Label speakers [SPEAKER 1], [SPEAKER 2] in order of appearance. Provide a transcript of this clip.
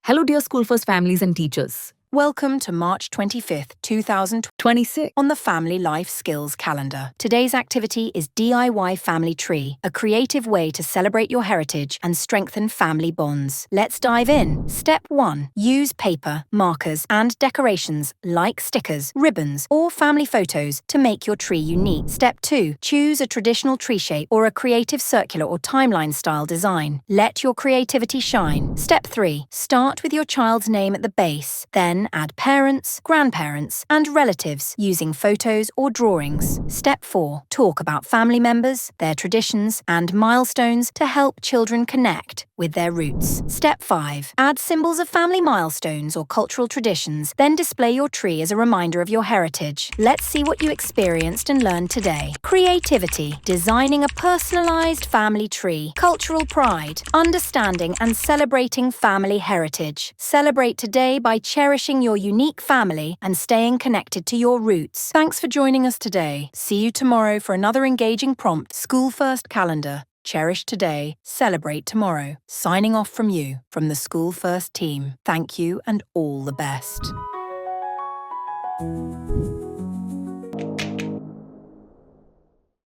[SPEAKER 1] Hello, dear School First families and teachers.
[SPEAKER 2] Welcome to March 25th, 2026 on the Family Life Skills calendar. Today's activity is DIY Family Tree, a creative way to celebrate your heritage and strengthen family bonds. Let's dive in. Step 1. Use paper, markers, and decorations like stickers, ribbons, or family photos to make your tree unique. Step 2. Choose a traditional tree shape or a creative circular or timeline style design. Let your creativity shine. Step 3. Start with your child's name at the base, then add parents, grandparents, and relatives using photos or drawings. Step 4. Talk about family members, their traditions, and milestones to help children connect with their roots. Step 5. Add symbols of family milestones or cultural traditions, then display your tree as a reminder of your heritage. Let's see what you experienced and learned today. Creativity, designing a personalized family tree. Cultural pride, understanding and celebrating family heritage. Celebrate today by cherishing your unique family and staying connected to your roots. Thanks for joining us today. See you tomorrow for another engaging prompt. School First Calendar. Cherish today, celebrate tomorrow. Signing off from you, from the School First team. Thank you and all the best.